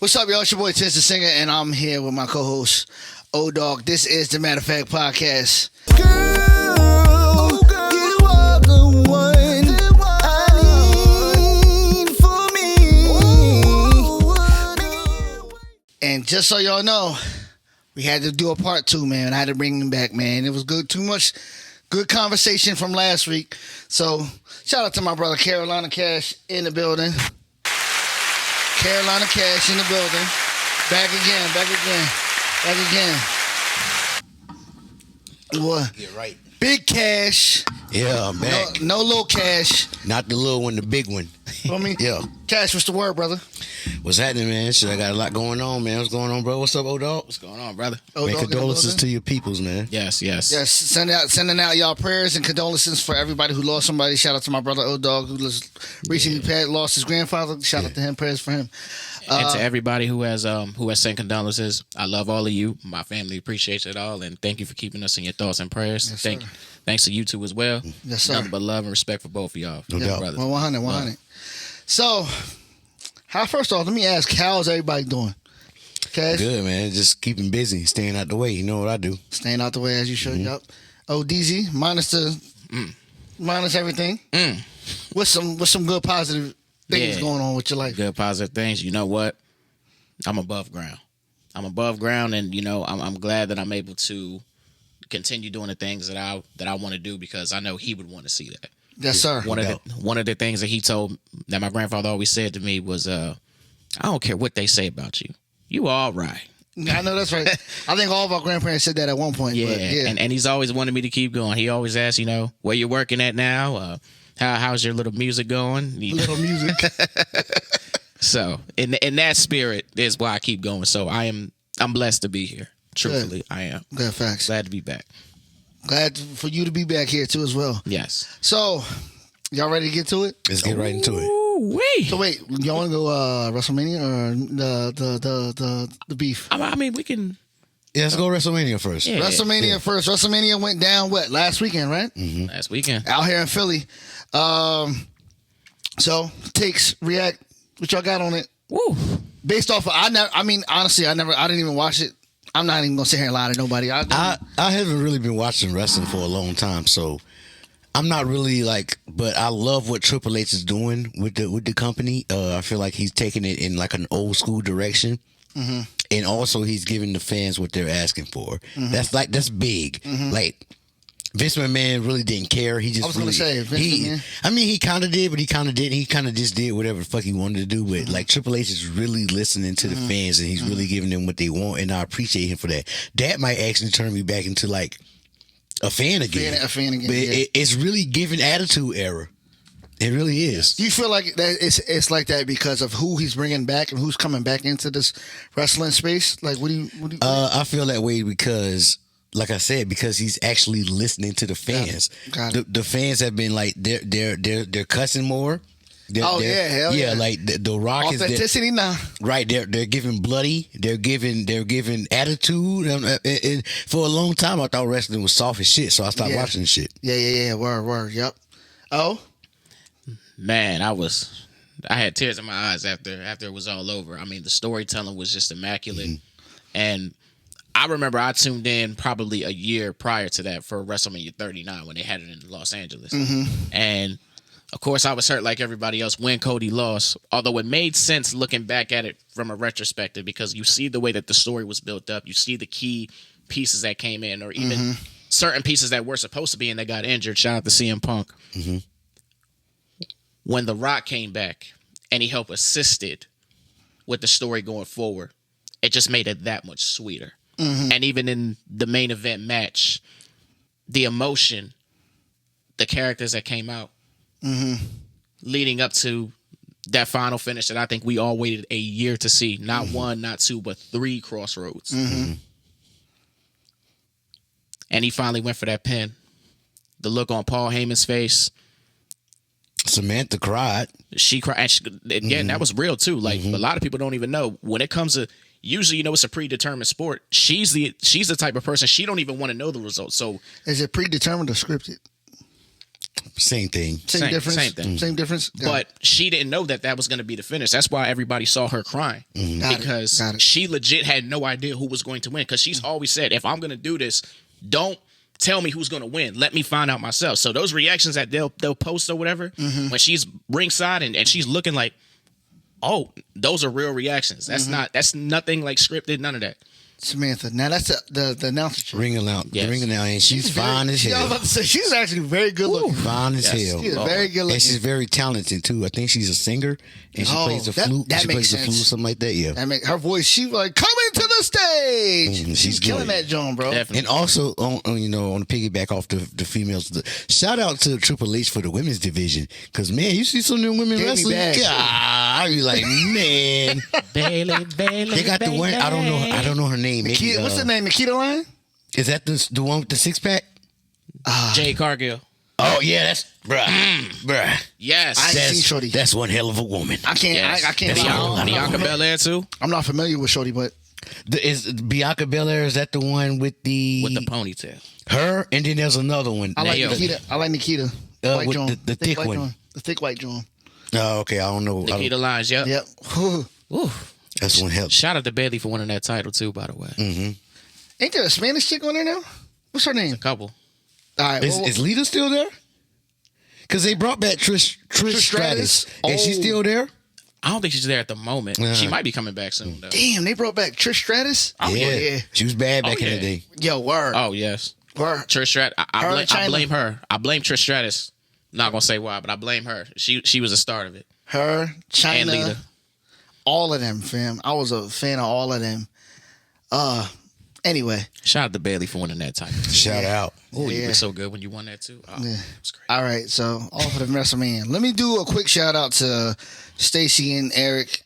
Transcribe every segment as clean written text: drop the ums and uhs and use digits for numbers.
What's up, y'all? It's your boy Tiz the Singer, and I'm here with my co-host Odog. This is the Matter of Fact podcast. Girl, you are the one I need for me. And just so y'all know, we had to do a part 2, man. I had to bring him back, man. It was good. Too much good conversation from last week. So shout out to my brother Carolina Cash in the building. Carolina Cash in the building. Back again. What? Yeah, right. Big Cash. Yeah, I'm back. No little Cash. Not the little one, the big one. Feel me? Yeah. Cash, what's the word, brother? What's happening, man? Shit, I got a lot going on, man. What's going on, bro? What's up, Odog? What's going on, brother? Man, condolences to your peoples, man. Yes. Yes, sending out y'all prayers and condolences for everybody who lost somebody. Shout out to my brother Odog, who recently lost his grandfather. Shout out to him, prayers for him. And to everybody who has sent condolences, I love all of you. My family appreciates it all, and thank you for keeping us in your thoughts and prayers. Yes, Thanks to you two as well. Yes, sir. Nothing but love and respect for both of y'all. No doubt. brothers. Well, 100. So, first off, let me ask, how's everybody doing? Cash? Good, man. Just keeping busy, staying out the way. You know what I do. Staying out the way as you should. Yup. Oh, DZ, minus everything. What's some good positive things going on with your life? Good positive things. You know what? I'm above ground. And I'm glad that I'm able to continue doing the things that I want to do, because I know he would want to see that. Yes, sir. One of the things that he told that my grandfather always said to me was, I don't care what they say about you. You all right. I know that's right. I think all of our grandparents said that at one point. Yeah, but yeah. And he's always wanted me to keep going. He always asks, where you're working at now. How's your little music going? Little music. So in that spirit is why I keep going. So I'm blessed to be here. Truthfully, I am. Good facts. Glad to be back. Glad for you to be back here too as well. Yes. So, y'all ready to get to it? Let's get right into it. Wait. So wait, y'all want to go WrestleMania or the beef? I mean, we can. Yeah, let's go WrestleMania first. Yeah. WrestleMania first. WrestleMania went down last weekend, right? Mm-hmm. Last weekend out here in Philly. So takes react. What y'all got on it? Woo. Based off of honestly, I didn't even watch it. I'm not even gonna sit here and lie to nobody. I haven't really been watching wrestling for a long time, so I'm not really but I love what Triple H is doing with the company. I feel like he's taking it in like an old school direction. Mm-hmm. And also he's giving the fans what they're asking for. Mm-hmm. That's big. Mm-hmm. Like Vince McMahon really didn't care. He just I was gonna say Vince McMahon. I mean, he kind of did, but he kind of didn't. He kind of just did whatever the fuck he wanted to do. But like Triple H is really listening to the fans, and he's really giving them what they want, and I appreciate him for that. That might actually turn me back into like a fan again. A fan again. But yeah. it's really giving attitude era. It really is. Do you feel like that it's like that because of who he's bringing back and who's coming back into this wrestling space? Like, what do you? I feel that way because, like I said, because he's actually listening to the fans. Got it. The fans have been like they're cussing more. Hell yeah! Like the Rock authenticity is now. Right, they're giving bloody. They're giving attitude. And for a long time, I thought wrestling was soft as shit, so I stopped watching shit. Yeah. Word. Yep. Oh. Man, I had tears in my eyes after it was all over. I mean, the storytelling was just immaculate. Mm-hmm. And I remember I tuned in probably a year prior to that for WrestleMania 39 when they had it in Los Angeles. Mm-hmm. And, of course, I was hurt like everybody else when Cody lost, although it made sense looking back at it from a retrospective because you see the way that the story was built up. You see the key pieces that came in or even certain pieces that were supposed to be and they got injured. Shout out to CM Punk. Mm-hmm. When The Rock came back and he helped assisted with the story going forward, it just made it that much sweeter. Mm-hmm. And even in the main event match, the emotion, the characters that came out leading up to that final finish that I think we all waited a year to see. Not one, not two, but 3 crossroads. Mm-hmm. And he finally went for that pin. The look on Paul Heyman's face. Samantha cried. She cried. And that was real too. Like a lot of people don't even know when it comes to. Usually, it's a predetermined sport. She's the type of person she don't even want to know the results. So is it predetermined or scripted? Same thing. Same difference. Same thing. Same difference. But she didn't know that was going to be the finish. That's why everybody saw her crying. Because Got it. she legit had no idea who was going to win. Because she's always said, if I'm going to do this, don't tell me who's going to win. Let me find out myself. So those reactions that they'll post or whatever, when she's ringside and she's looking like, oh, those are real reactions. That's nothing like scripted, none of that. Samantha. Now that's the announcer chick. Ring announcer. Yes. Ring announcer. And she's fine as I was hell. about to say, she's actually very good looking. Fine as Yes. hell. She's very good looking. And she's very talented too. I think she's a singer and she Oh, plays the that- flute. that She makes plays the sense. flute, something like that. Yeah. That make her voice. She like coming to the stage. She's killing good. that John, bro. Definitely. And also, on the piggyback off the females, shout out to Triple H for the women's division. Because, man, you see some of them women Gave me wrestling, bags. God, I be like, man. Bailey, They got the one, I don't know her name. Maybe, Nikita, what's her name? Nikita Line? Is that the one with the six pack? Jade Cargill. Oh, yeah, that's, bruh. Yes. I ain't seen Shorty. That's one hell of a woman. I can't. Yes. I can't. Bianca Belair too, I'm not familiar with Shorty, but Is Bianca Belair, is that the one with the ponytail. her? And then there's another one. I like Naomi. Nikita. I like Nikita. White with John. the thick white one. John. The thick white John. Oh, okay, I don't know. Nikita Lyons. Yep. Yep. Whew. Ooh. That's one hell. Shout out to Bailey for winning that title too. By the way, Ain't there a Spanish chick on there now? What's her name? couple. All right. Is Lita still there? Because they brought back Trish Stratus. Is she Oh. still there? I don't think she's there at the moment. She might be coming back soon though. damn, they brought back Trish Stratus. Oh yeah. She was bad back in yeah. the day. Yo, word. Oh yes, Word. Trish Stratus. Her I and China. blame her. I blame Trish Stratus. Not gonna say why, but I blame her. She was the start of it. Her, China, And Lita. all of them, fam. I was a fan of all of them. Anyway, Shout out to Bailey for winning that title. Shout out. Oh, you yeah. were so good when you won that too. Oh, Yeah. it was great. All right, so off of the WrestleMania. Let me do a quick shout out to Stacy and Eric.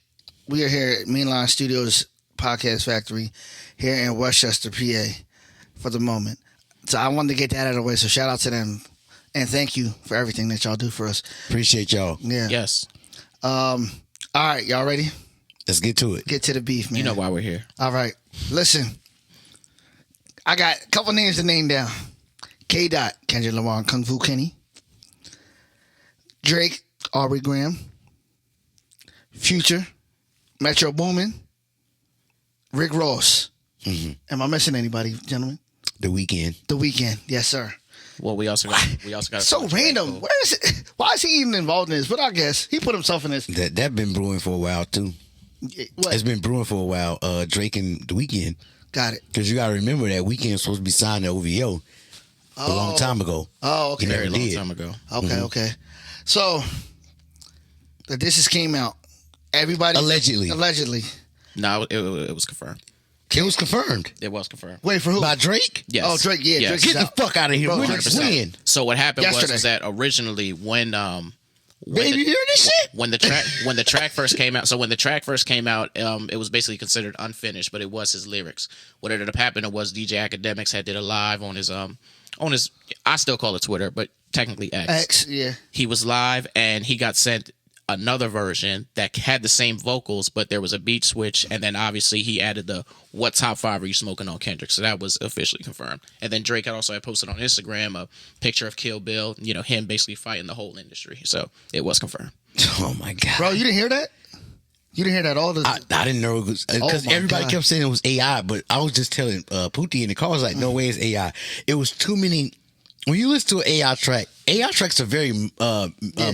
We are here at Mainline Studios Podcast Factory here in Westchester, PA, for the moment. So I wanted to get that out of the way. So shout out to them and thank you for everything that y'all do for us. Appreciate y'all. Yeah. Yes, All right, y'all ready? Let's get to it. Get to the beef, man. you know why we're here. All right, listen. I got a couple names to name down. Kdot, Kendrick Lamar, and Kung Fu Kenny. Drake, Aubrey Graham. Future, Metro Boomin. Rick Ross. Am I missing anybody, gentlemen? The weekend. The Weeknd, yes, sir. Well, we also got So random. Where is it? Why is he even involved in this? But I guess he put himself in this. That been brewing for a while too. What? It's been brewing for a while. Drake and the weekend. Got it. Because you gotta remember that weekend supposed to be signed to OVO a long time ago. Oh, okay. He never very long did. time ago. Okay, okay. So the disses came out. Everybody allegedly. No, it was confirmed. It was confirmed It was confirmed. Wait for who? by Drake. Yes. Oh, Drake. Yeah, Yes. Drake. Get the fuck out of here. Bro, When? 100%. So what happened Yesterday. was that originally when Baby, you hear this shit? when the track first came out. So when the track first came out, it was basically considered unfinished, but it was his lyrics. What ended up happening was DJ Academics had did a live on his I still call it Twitter, but technically X, yeah. He was live and he got sent another version that had the same vocals, but there was a beat switch, and then obviously he added the "What top five are you smoking on Kendrick?" So that was officially confirmed. And then Drake had also posted on Instagram a picture of Kill Bill, him basically fighting the whole industry. So it was confirmed. Oh my god, Bro, you didn't hear that? You didn't hear that all the I didn't know it was because my everybody God. kept saying it was AI, but I was just telling Pootie in the car, I was like, no way it's AI. It was too many. When you listen to an AI tracks are very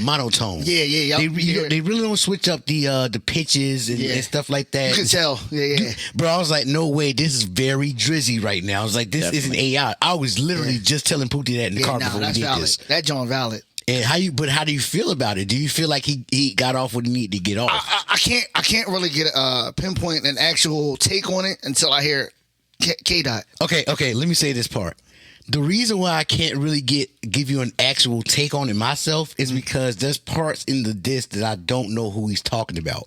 monotone. Yeah. They really don't switch up the pitches and stuff like that. You can tell. Yeah. Bro, I was like, no way, this is very drizzy right now. I was like, this isn't AI. I was literally just telling Pootie that in the car before we that's did valid. this. That John valid. And how do you feel about it? Do you feel like he got off what he needed to get off? I can't really get pinpoint an actual take on it until I hear Kdot. Okay, let me say this part. The reason why I can't really give you an actual take on it myself is because there's parts in the disc that I don't know who he's talking about.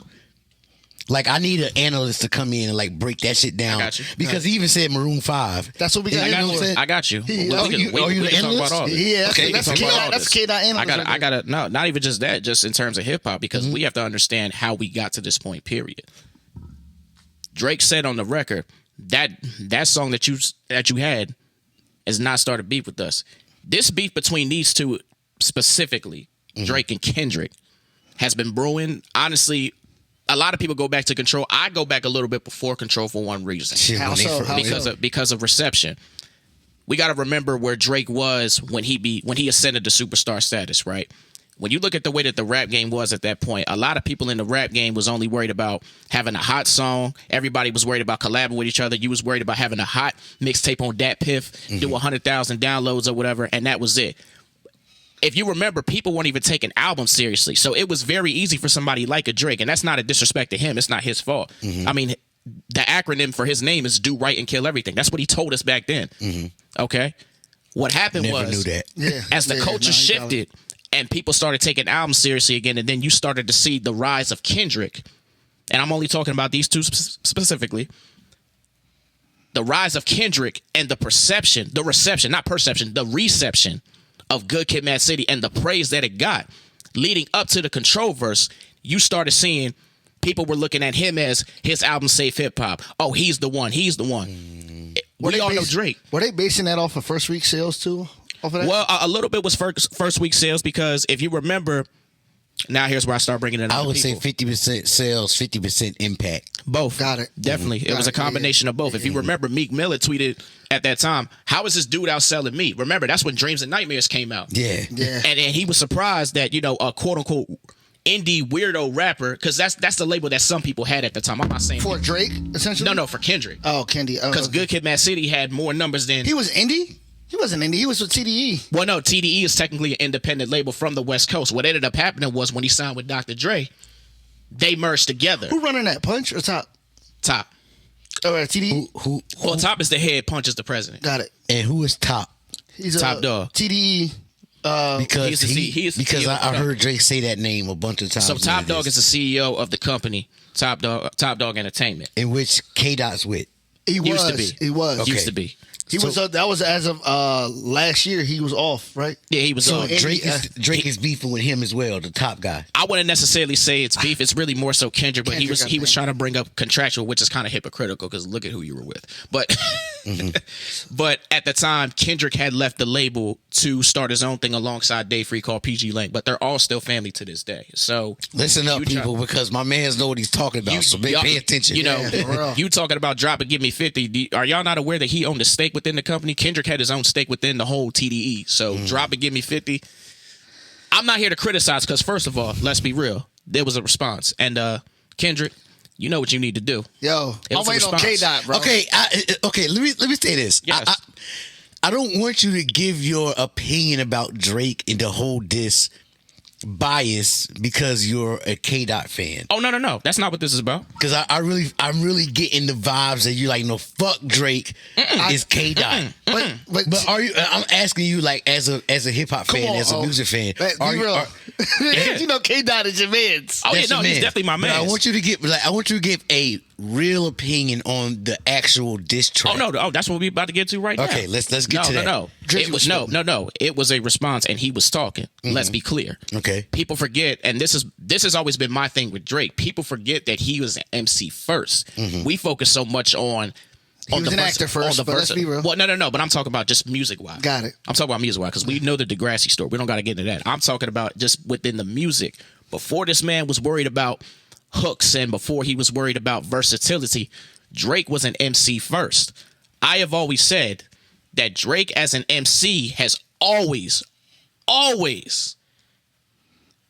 Like, I need an analyst to come in and like break that shit down. I got you. Because he even said Maroon 5. That's what we got. I got you. Are you the analyst? Yeah, Okay, that's we can talk Kdot. about That's Kdot analyst. I gotta no, not even just that, just in terms of hip hop, because we have to understand how we got to this point, period. Drake said on the record that song that you had has not started beef with us. This beef between these two specifically, Drake and Kendrick, has been brewing. Honestly, a lot of people go back to Control. I go back a little bit before Control for one reason. How so? Because of reception. We got to remember where Drake was when he ascended to superstar status, right? When you look at the way that the rap game was at that point, a lot of people in the rap game was only worried about having a hot song. Everybody was worried about collabing with each other. You was worried about having a hot mixtape on Dat Piff, do 100,000 downloads or whatever, and that was it. If you remember, people weren't even taking albums seriously. So it was very easy for somebody like a Drake, and that's not a disrespect to him. It's not his fault. I mean, the acronym for his name is Do Right and Kill Everything. That's what he told us back then. Okay? What happened Never was, knew that. as the culture shifted and people started taking albums seriously again, and then you started to see the rise of Kendrick, and I'm only talking about these two specifically, the rise of Kendrick and the reception of Good Kid, Mad City and the praise that it got leading up to the Control verse, you started seeing people were looking at him as his album Safe Hip Hop. Oh, he's the one. We all know Drake. Were they basing that off of first week sales too? Off of that? Well, a little bit was first week sales, because if you remember, now here's where I start bringing it up. I would say 50% sales, 50% impact. Both. Got it. Definitely. It was a combination of both. If you remember, Meek Mill tweeted at that time, how is this dude outselling me? Remember, that's when Dreams and Nightmares came out. Yeah. And he was surprised that, a quote unquote indie weirdo rapper, because that's the label that some people had at the time. I'm not saying for Drake, essentially. No, for Kendrick. Oh, Kendi. Because Good Kid, Mad City had more numbers than he was indie. He wasn't indie. He was with TDE. Well, no, TDE is technically an independent label from the West Coast. What ended up happening was when he signed with Dr. Dre, they merged together. Who running that? Punch or Top? Top. Oh, TDE. Who? Well, Top is the head. Punch is the president. Got it. And who is Top? He's Top Dog. TDE. Because I heard Drake say that name a bunch of times. So Top Dog is the CEO of the company, Top Dog Entertainment, in which Kdot's with. He used to be. He was. Okay. Used to be. He was. That was as of last year. He was off, right? Yeah, he was So on. Drake is beefing with him as well, the top guy. I wouldn't necessarily say it's beef. It's really more so Kendrick, but he was trying to bring up contractual, which is kind of hypocritical because look at who you were with. But but at the time, Kendrick had left the label to start his own thing alongside Dave Free called PG Lane. But they're all still family to this day. So listen up, people, because my man's know what he's talking about. So pay attention. You talking about Drop and Give Me 50. Are y'all not aware that he owned a stake within the company? Kendrick had his own stake within the whole TDE. So Drop and Give Me 50. I'm not here to criticize because, first of all, let's be real. There was a response. And Kendrick, you know what you need to do. Yo, I'm waiting on Kdot, bro. Okay. Let me say this. Yes. I don't want you to give your opinion about Drake and the whole diss bias because you're a Kdot fan. Oh, no. That's not what this is about. Because I'm really getting the vibes that you're like, no, fuck Drake. It's Kdot. But are you? I'm asking you, like, as a hip hop fan, as a music fan, be real. You know, Kdot is your man. Oh yeah, no, he's definitely my man. I want you to give a real opinion on the actual diss track. Oh no, that's what we're about to get to right now. Okay, let's get to that. No. It was no. It was a response, and he was talking. Let's be clear. Okay. People forget, and this has always been my thing with Drake. People forget that he was an MC first. We focus so much on. He was an actor first, but let's be real. Well, no. But I'm talking about just music-wise. Got it. I'm talking about music-wise because we know the Degrassi story. We don't got to get into that. I'm talking about just within the music. Before this man was worried about hooks and before he was worried about versatility, Drake was an MC first. I have always said that Drake as an MC has always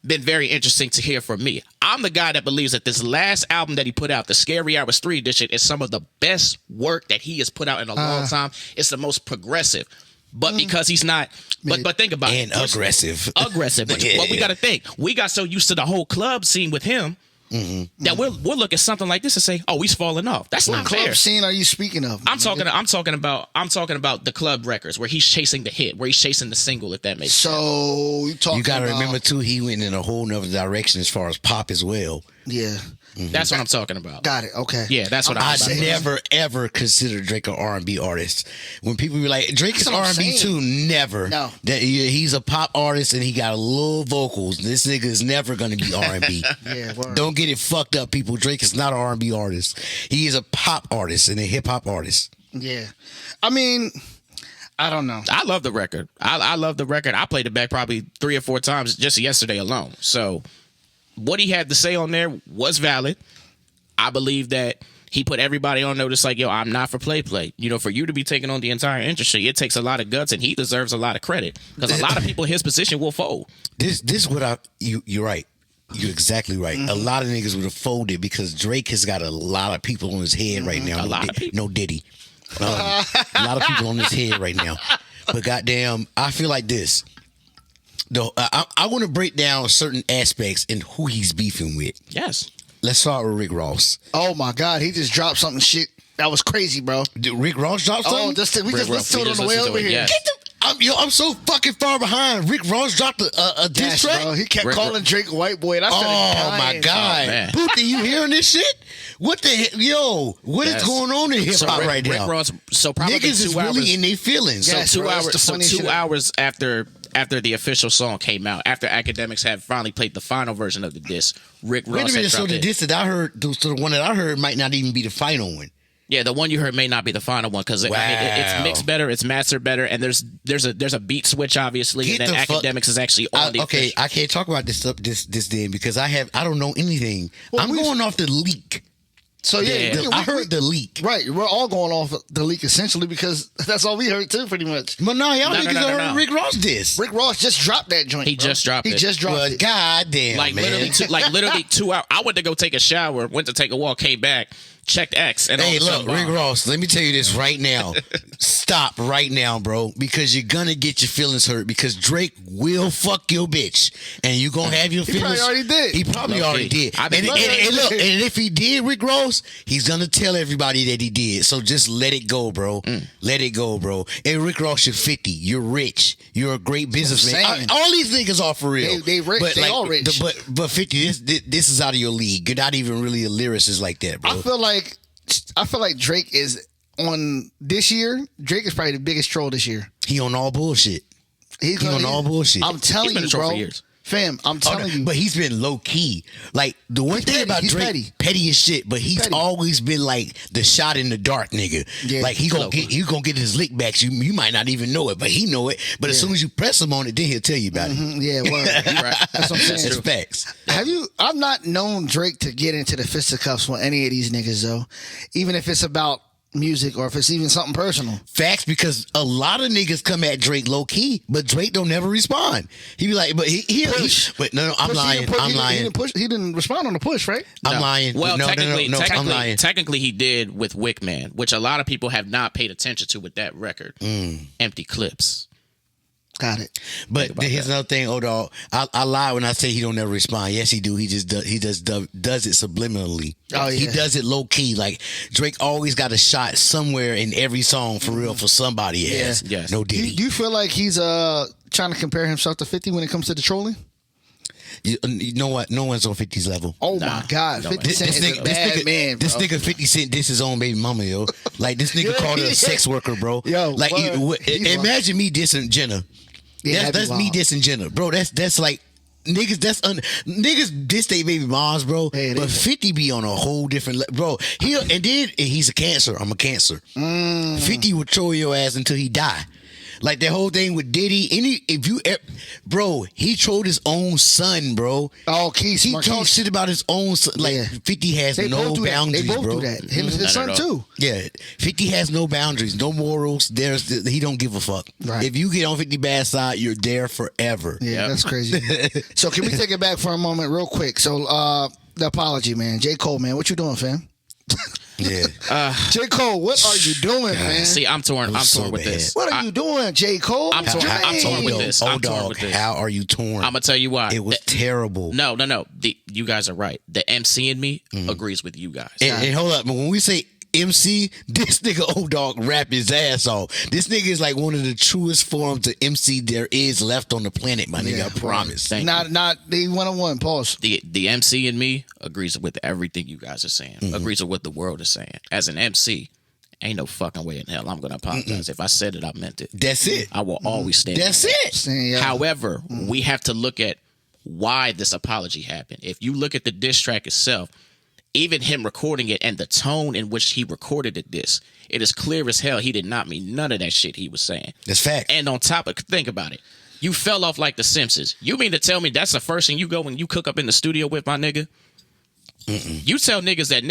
been very interesting to hear from me. I'm the guy that believes that this last album that he put out, the Scary Hours 3 edition, is some of the best work that he has put out in a long time. It's the most progressive. But because he's not, but think about it. And aggressive. Aggressive. But we got to think. We got so used to the whole club scene with him that we'll look at something like this and say, "Oh, he's falling off." That's not fair. What club scene are you speaking of? I'm talking about the club records where he's chasing the hit, where he's chasing the single. If that makes sense. So you got to remember too, he went in a whole nother direction as far as pop as well. Yeah. That's what I'm talking about. Got it. Okay. Yeah, that's what I'm I never ever considered Drake an R&B artist. When people be like, Drake is R&B too, never. No. That he's a pop artist and he got little vocals. This nigga is never gonna be R&B. Yeah. Word. Don't get it fucked up, people. Drake is not an R&B artist. He is a pop artist and a hip hop artist. Yeah. I mean, I don't know. I love the record. I love the record. I played it back probably 3 or 4 times just yesterday alone. So what he had to say on there was valid. I believe that he put everybody on notice like, yo, I'm not for play. You know, for you to be taking on the entire industry, it takes a lot of guts, and he deserves a lot of credit because a lot of people in his position will fold. This is what you're right. You're exactly right. A lot of niggas would have folded because Drake has got a lot of people on his head right now. A lot of people. No Diddy. A lot of people on his head right now. But goddamn, I feel like this. I want to break down certain aspects and who he's beefing with. Yes. Let's start with Rick Ross. Oh my God, he just dropped something shit. That was crazy, bro. Did Rick Ross drop something? We just listened to it on the way over here. Yes. I'm so fucking far behind. Rick Ross dropped a diss track. Bro. He kept calling Drake a white boy. And I started Oh dying. my God. man. Putin, you hearing this shit? What the hell? Yo, what is going on in hip hop right now? Rick Ross, so probably Niggas 2 is hours. really in their feelings. Yeah. So 2 bro, that's hours. the So funniest 2 shit. hours after the official song came out, after Academics had finally played the final version of the diss, Rick Ross Wait a had minute, so dropped the it. diss that I heard, so the one that I heard might not even be the final one. Yeah, the one you heard may not be the final one because it's mixed better, it's mastered better, and there's a beat switch obviously, Get and then the fuck- Academics is actually on the Okay, official. I can't talk about this then because I don't know anything. I'm going off the leak. So Yeah. I heard the leak. Right, we're all going off the leak essentially because that's all we heard too, pretty much. But no, y'all niggas no, heard no. Rick Ross diss. Rick Ross just dropped that joint. He just dropped He it. just dropped Well, it. goddamn, Like man. literally 2 hours. I went to go take a shower, went to take a walk, came back, checked X, and Hey, all of a look, sudden, Rick Ross, let me tell you this right now. Stop right now, bro, because you're gonna get your feelings hurt because Drake will fuck your bitch and you're gonna have your feelings. probably already did. He probably Low already key. did. I And, think- and look, and if he did, Rick Ross, he's gonna tell everybody that he did. So just let it go, bro. Let it go, bro. And Rick Ross, you're 50. You're rich. You're a great businessman. saying. All these niggas are for real. They rich. But They all rich. But 50, this is out of your league. You're not even really a lyricist like that, bro. I feel like Drake is on this year. Drake is probably the biggest troll this year. He on all bullshit. He on all bullshit. I'm telling He's been you, a troll bro. for years. Fam, I'm telling you. But he's been low key. Like the one thing petty. about He's Drake, petty as shit. But he's petty. always been like the shot in the dark nigga. Yeah. Like you gonna get his lick backs. You might not even know it, but he know it. But as soon as you press him on it, then he'll tell you about it. Yeah, word. Right. That's what I'm saying. It's facts. I've not known Drake to get into the fisticuffs with any of these niggas though. Even if it's about music or if it's even something personal. Facts, because a lot of niggas come at Drake low key, but Drake don't never respond. He be like, but but no, I'm Push, lying. I'm lying. He didn't respond on the push, right? I'm lying. Well, no, technically, I'm lying. technically, he did with Wickman, which a lot of people have not paid attention to with that record. Empty clips. Got it. But here's another thing, Odog. I lie when I say he don't never respond. Yes, he do. He just does it subliminally. Oh, yeah. He does it low key. Like Drake always got a shot somewhere in every song for real for somebody else. Yes. No Do Diddy. you feel like he's trying to compare himself to 50 when it comes to the trolling? You know what? No one's on 50's level. Oh my God, 50 This Cent is a bad man. this bro. nigga 50 Cent diss his own baby mama, yo. Like this nigga called her a sex worker, bro. Yo, like word. imagine me dissing Jenna. Yeah, That's me dissing Jenna, bro. That's like niggas. Niggas diss they baby moms, bro. Hey, but 50 be on a whole different bro. He's a Cancer. I'm a Cancer. 50 would troll your ass until he die. Like that whole thing with Diddy. Bro, he trolled his own son, bro. Oh, Keith. He talks shit about his own son. Like Yeah. 50 has They no both do boundaries, that. They both bro. do that. Him and his son Not at all. too. Yeah, 50 has no boundaries, no morals. He don't give a fuck. Right. If you get on 50 bad side, you're there forever. Yeah, Yep. that's crazy. So can we take it back for a moment real quick? So the apology, man. J. Cole, man. What you doing, fam? Yeah. J. Cole, what are you doing, man? See, I'm torn. I'm so torn with bad. this. What are you doing, J. Cole? I'm torn. I'm torn with this. I'm torn with this. How are you torn? I'm gonna tell you why. It was terrible. No. You guys are right. The MC in me agrees with you guys. And hold up, when we say MC, this nigga Odog rap his ass off. This nigga is like one of the truest forms of MC there is left on the planet, my nigga. I promise. Thank Not the 101. Pause. The MC in me agrees with everything you guys are saying. Agrees with what the world is saying. As an MC, ain't no fucking way in hell I'm gonna apologize. If I said it, I meant it. That's it. I will always stand. That's by that. it. Saying, yeah. However, we have to look at why this apology happened. If you look at the diss track itself, even him recording it and the tone in which he recorded it is clear as hell he did not mean none of that shit he was saying. That's fact. And on top of, think about it. You fell off like the Simpsons. You mean to tell me that's the first thing you go when you cook up in the studio with, my nigga? You tell niggas that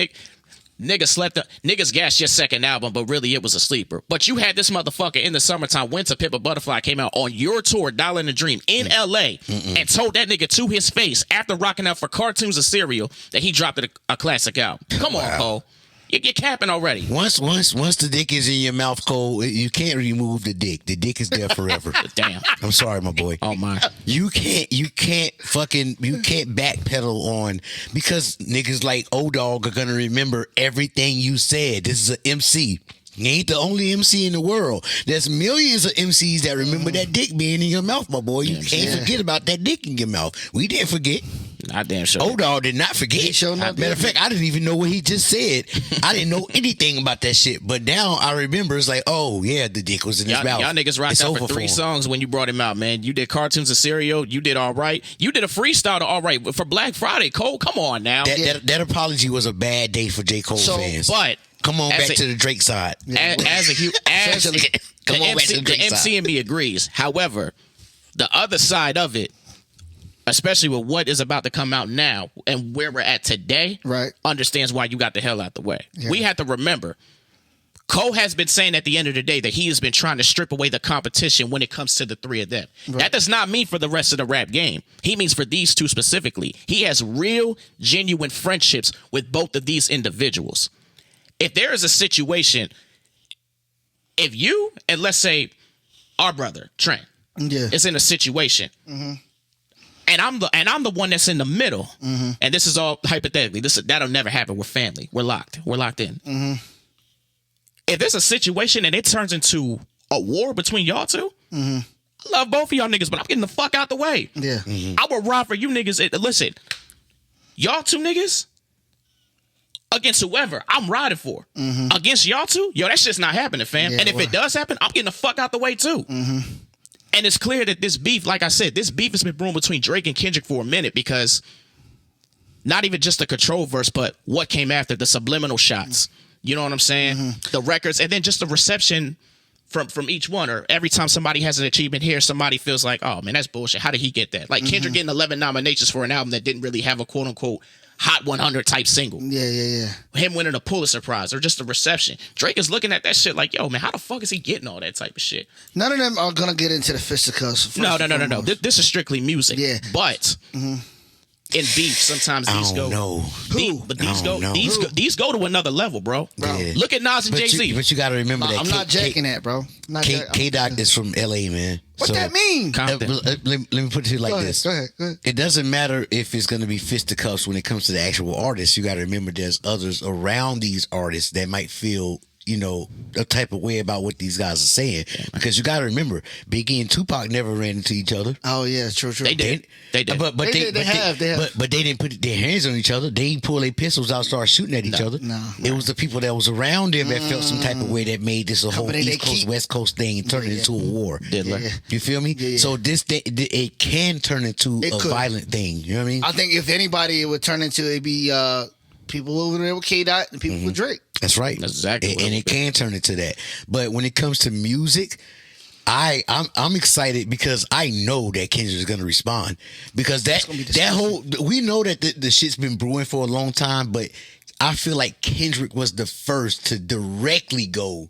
niggas gassed your second album, but really it was a sleeper. But you had this motherfucker in the summertime, Winter Pimp a Butterfly came out on your tour, Dollar in the Dream, in LA, and told that nigga to his face after rocking out for Cartoons of Cereal that he dropped a classic album. Come on, Cole. You're capping already. Once the dick is in your mouth, Cole, you can't remove the dick. The dick is there forever. Damn. I'm sorry, my boy. Oh my. You can't backpedal on, because niggas like Odog are gonna remember everything you said. This is an MC. You ain't the only MC in the world. There's millions of MCs that remember that dick being in your mouth, my boy. You can't forget about that dick in your mouth. We didn't forget. I damn sure. Odog did not forget. Matter of fact, I didn't even know what he just said. I didn't know anything about that shit. But now I remember, it's like, oh yeah, the dick was in his mouth. Y'all niggas rocked out for 3 songs when you brought him out, man. You did Cartoons of Cereal. You did All Right. You did a freestyle to All Right for Black Friday. Cole, come on now. That apology was a bad day for J. Cole fans. But come on back to the Drake side. Come on back to the MC and me agrees. However, the other side of it, especially with what is about to come out now and where we're at today, right, understands why you got the hell out the way. Yeah. We have to remember, Cole has been saying at the end of the day that he has been trying to strip away the competition when it comes to the 3 of them. Right. That does not mean for the rest of the rap game. He means for these 2 specifically. He has real, genuine friendships with both of these individuals. If there is a situation, if you and let's say our brother Trent is in a situation, and I'm the one that's in the middle, and this is all hypothetically. That'll never happen. We're family. We're locked. We're locked in. If there's a situation and it turns into a war between y'all 2, I love both of y'all niggas, but I'm getting the fuck out the way. Yeah, I would ride for you niggas. Listen, y'all 2 niggas against whoever I'm riding for. Against y'all 2, yo, that shit's not happening, fam. And if it does happen, I'm getting the fuck out the way too. And it's clear that this beef, like I said, this beef has been brewing between Drake and Kendrick for a minute, because not even just the Control verse, but what came after, the subliminal shots. You know what I'm saying? The records, and then just the reception from each one. Or every time somebody has an achievement here, somebody feels like, oh man, that's bullshit. How did he get that? Like Kendrick getting 11 nominations for an album that didn't really have a quote unquote Hot 100 type single. Yeah. Him winning a Pulitzer Prize, or just the reception. Drake is looking at that shit like, yo, man, how the fuck is he getting all that type of shit? None of them are gonna get into the fisticuffs. No. This is strictly music. Yeah. But in beef, sometimes these go. These go to another level, bro. Yeah. Look at Nas and Jay-Z. But you got to remember that I'm not jacking that, bro. Kdot is from LA, man. What that mean? Let me put it to you like this. Go ahead. It doesn't matter if it's going to be fisticuffs when it comes to the actual artists. You got to remember there's others around these artists that might feel, a type of way about what these guys are saying. Because you got to remember, Biggie and Tupac never ran into each other. Oh yeah, true. They did. But they didn't put their hands on each other. They didn't pull their pistols out, and start shooting at each other. No. It was the people that was around them that felt some type of way that made this a whole East Coast, West Coast thing and turned it into a war. You feel me? Yeah. So it can turn into a violent thing. You know what I mean? I think if anybody, it would turn into, it'd be people over there with Kdot and people with Drake. That's right. That's exactly and it can turn into that. But when it comes to music, I'm excited because I know that Kendrick is going to respond, because we know that the shit's been brewing for a long time, but I feel like Kendrick was the first to directly go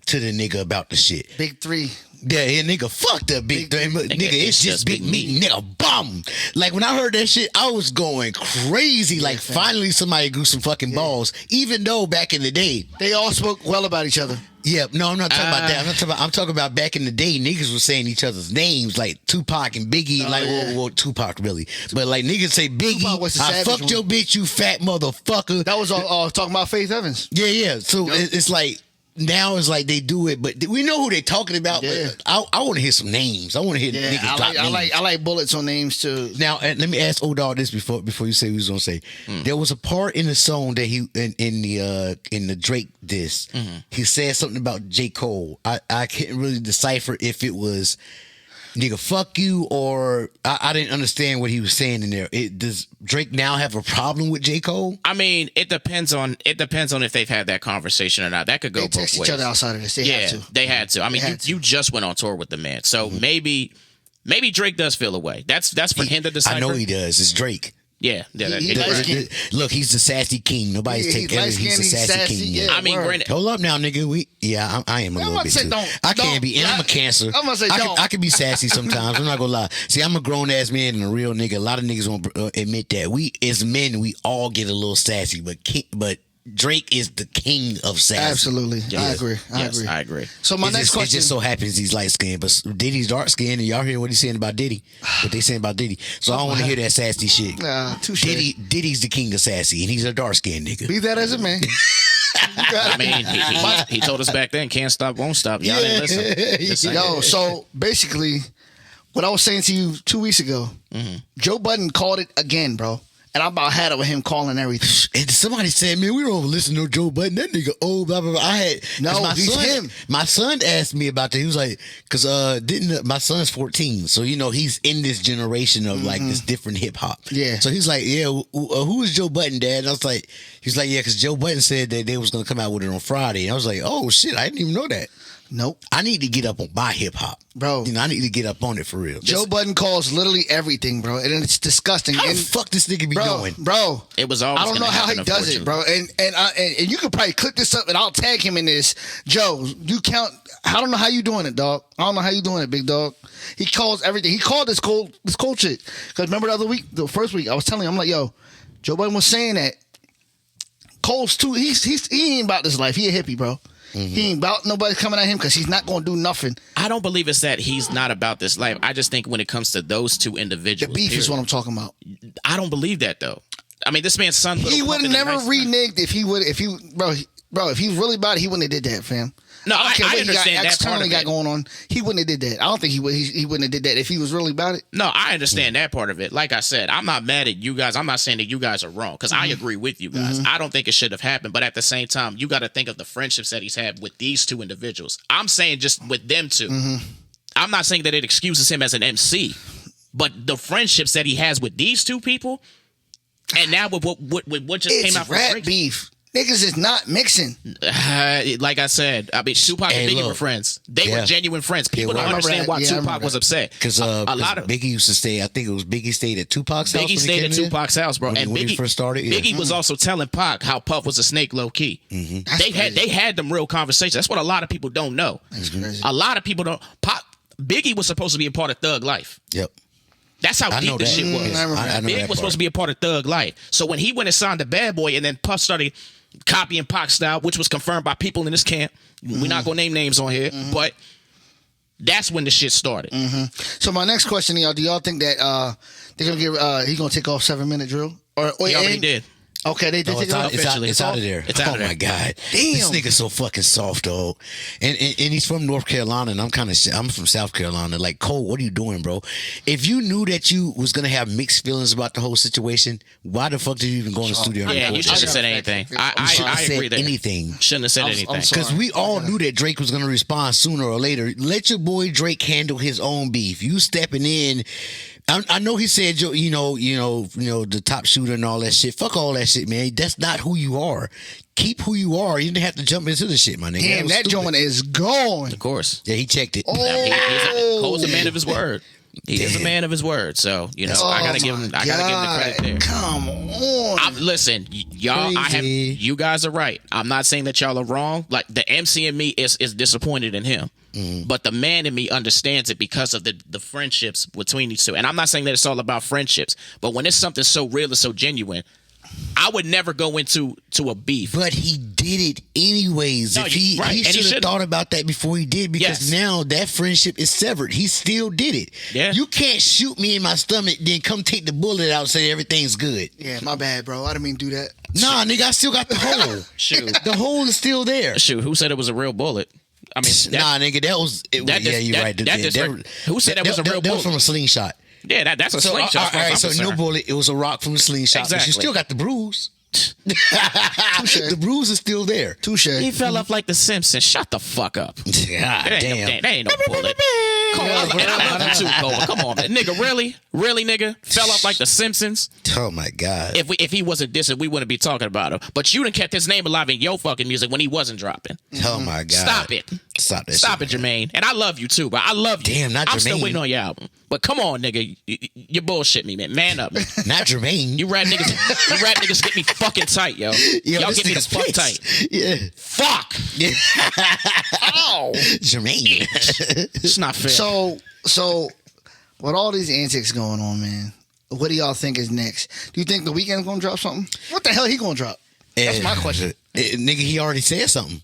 to the nigga about the shit. Big 3. Yeah, nigga, fuck that big 3. Nigga, it's just big me, nigga, bum. Like, when I heard that shit, I was going crazy. Like, finally somebody grew some fucking balls. Even though back in the day, they all spoke well about each other. Yeah, no, I'm not talking about that. I'm talking about back in the day, niggas were saying each other's names, like Tupac and Biggie. Well, Tupac really, but like niggas say Biggie, I fucked your bitch, you fat motherfucker. That was all talking about Faith Evans. Yeah. So it's like, now it's like they do it, but we know who they're talking about. Yeah. But I want to hear some names. I want to hear niggas drop names. I like bullets on names too. Now, let me ask Odog this before you say what you was gonna say. There was a part in the song that he in the Drake diss. He said something about J. Cole. I can't really decipher if it was nigga, fuck you, or I didn't understand what he was saying in there. Does Drake now have a problem with J. Cole? I mean, it depends on if they've had that conversation or not. That could go They both text ways. each other outside of this. They had to. They had to. I mean, you just went on tour with the man, so maybe Drake does feel away. That's for him to decipher. I know he does. It's Drake. Yeah, He light-skinned. Look, he's the sassy king. Nobody's Yeah, taking he's everything. He's the light-skinned, sassy he's king. sassy, Yeah. yeah. I mean, Word. granted, Hold up now, nigga. I am a little about bit to say too. don't. I can't be, and I'm a I- cancer. I'm gonna say don't. I can be sassy sometimes. I'm not gonna lie. See, I'm a grown ass man and a real nigga. A lot of niggas won't admit that. We as men, we all get a little sassy, but Drake is the king of sassy. Absolutely. I agree. I agree. So my next It question. just so happens he's light skinned, but Diddy's dark skinned, and y'all hear what he's saying about Diddy. What they saying about Diddy. So I don't want to hear that sassy shit. Touche. Diddy's the king of sassy, and he's a dark skinned nigga. Be that as it may. I mean, he told us back then, can't stop, won't stop. Y'all didn't listen. Just saying. Yo, so basically, what I was saying to you 2 weeks ago, Joe Budden called it again, bro. And I about had it with him calling everything. And somebody said, man, we don't listen to Joe Budden. That nigga old, blah, blah, blah. No, he's him. My son asked me about that. He was like, because my son's 14. So, he's in this generation of like this different hip hop. Yeah. So he's like, yeah, who is Joe Budden, Dad? And I was like, he's like, yeah, because Joe Budden said that they was going to come out with it on Friday. And I was like, oh, shit, I didn't even know that. Nope. I need to get up on my hip hop. Bro. I need to get up on it for real. Joe Budden calls literally everything, bro. And it's disgusting. How and, the fuck this nigga be doing? Bro. It was always I don't know gonna how he happen, does it, bro. And you could probably click this up and I'll tag him in this. Joe, you count. I don't know how you doing it, dog. I don't know how you doing it, big dog. He calls everything. He called this cold shit. Because remember the first week, I was telling him, I'm like, yo, Joe Budden was saying that Cole's too, he ain't about this life. He a hippie, bro. He ain't about nobody coming at him because he's not going to do nothing. I don't believe it's that he's not about this life. I just think when it comes to those two The individuals, beef is what I'm talking about. I don't believe that though. I mean, this man's son. He would have never reneged if he if he was really about it, he wouldn't have did that, fam. No, I don't care I what he understand got that externally part of got it. going on. He wouldn't have did that. I don't think he wouldn't have did that if he was really about it. No, I understand that part of it. Like I said, I'm not mad at you guys. I'm not saying that you guys are wrong because I agree with you guys. I don't think it should have happened. But at the same time, you got to think of the friendships that he's had with these two individuals. I'm saying just with them two. I'm not saying that it excuses him as an MC, but the friendships that he has with these two people, and now with what just It's came out from rap Drake. beef. Niggas is not mixing. Like I said, I mean, Tupac and Biggie were friends. They were genuine friends. People don't understand why Tupac was upset. Because a lot of Biggie used to stay, I think it was Biggie stayed at Tupac's house. Biggie stayed at Tupac's house, bro. And when Biggie he first started, Biggie was also telling Pac how Puff was a snake low key. They had them real conversations. That's what a lot of people don't know. That's crazy. A lot of people don't. Biggie was supposed to be a part of Thug Life. Yep. That's how deep this shit was. I know Big was supposed to be a part of Thug Life. So when he went and signed to Bad Boy, and then Puff started copying Pac style, which was confirmed by people in this camp. We're not gonna name names on here, but that's when the shit started. So my next question, y'all, do y'all think that they're gonna give he's gonna take off 7-minute drill? Or He already did. Okay, they did take it off. It's out of there. It's out oh of there. my god, Damn. this nigga's so fucking soft, dog. And he's from North Carolina, and I'm from South Carolina. Like, Cole, what are you doing, bro? If you knew that you was gonna have mixed feelings about the whole situation, why the fuck did you even go in the studio? Yeah, and you record shouldn't that have said anything. I said agree there. anything. Shouldn't have said anything. sorry. Because we all knew that Drake was going to respond sooner or later. Let your boy Drake handle his own beef. You stepping in. I know he said, you know, the top shooter and all that shit. Fuck all that shit, man. That's not who you are. Keep who you are. You didn't have to jump into the shit, my nigga. Damn, that joint is gone. Of course. Yeah, he checked it. Cole's a man of his word. He is a man of his word. So, I gotta give him the credit there. Come on. Listen, y'all, Crazy. you guys are right. I'm not saying that y'all are wrong. Like, the MC in me is disappointed in him. But the man in me understands it because of the friendships between these two. And I'm not saying that it's all about friendships, but when it's something so real and so genuine, I would never go into a beef. But he did it anyways. No, If he right. And he should have should've. thought about that before he did, because now that friendship is severed. He still did it. Yeah. You can't shoot me in my stomach, then come take the bullet out and say everything's good. Yeah, my bad, bro. I didn't mean to do that. Nah, nigga, I still got the hole. Shoot. The hole is still there. Shoot, who said it was a real bullet? I mean, Nah, nigga, that was. You're right. Who said that was a real That was bullet? from a slingshot. Yeah, that's a So, slingshot. all right, so no bullet. It was a rock from a slingshot. But you Exactly. still got the bruise. The bruise is still there. Touche. He fell off like the Simpsons. Shut the fuck up. God That ain't no bullet. Come on, and I love you too, Cole. Come on, man. Nigga, really, nigga, fell off like the Simpsons. Oh my God. If he wasn't dissing, we wouldn't be talking about him. But you done kept his name alive in your fucking music when he wasn't dropping. Oh my God. Stop it. Stop that. Stop shit, it, Jermaine. And I love you too, but I love you. Damn, not I'm still Jermaine. waiting on your album. But come on, nigga, you bullshit me, man. Man up, man. Not Jermaine. You rap niggas get me fucking tight, yo. Y'all this get me the nigga's fuck pissed. tight. Yeah. Fuck. Yeah. Ow. Jermaine. It's not fair. So, with all these antics going on, man, what do y'all think is next? Do you think The Weeknd's gonna drop something? What the hell he gonna drop? That's my question. Nigga, he already said something.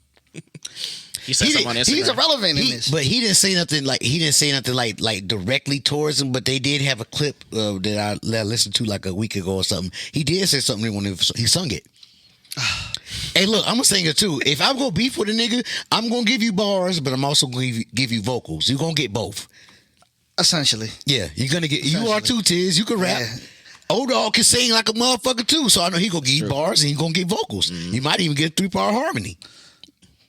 He said something on Instagram. He's irrelevant in this. But he didn't say nothing like directly towards him. But they did have a clip that I listened to like a week ago or something. He did say something when he sung it. Hey, look, I'm a singer too. If I'm gonna beef with a nigga, I'm gonna give you bars, but I'm also gonna give you vocals. You're gonna get both. Essentially. Yeah, you're gonna get. You are too, Tiz. You can rap. Yeah. Odog can sing like a motherfucker too, so I know he gonna give you bars and he gonna get vocals. You might even get a 3-part harmony.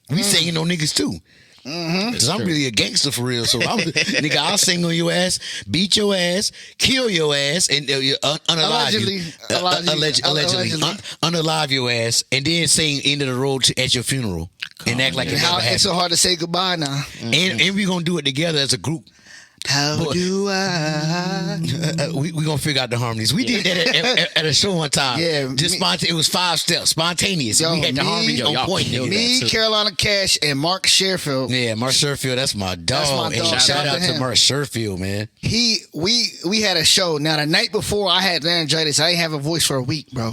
We singing on niggas too. Cause I'm really a gangster for real. So nigga, I'll sing on your ass, beat your ass, kill your ass, and unalive allegedly unalive your ass, and then sing "End of the Road" at your funeral and act like it never happened. It's so hard to say goodbye now. And we gonna do it together as a group. How do I? We gonna figure out the harmonies. We did that at a show one time. Yeah, it was 5 steps, spontaneous. Yo, we had the harmonies on point. Nigga. Me, Carolina Cash, and Mark Sherfield. Yeah, Mark Sherfield, that's my dog. That's my dog. And shout out to him. Mark Sherfield, man. We had a show. Now the night before I had laryngitis, I didn't have a voice for a week, bro.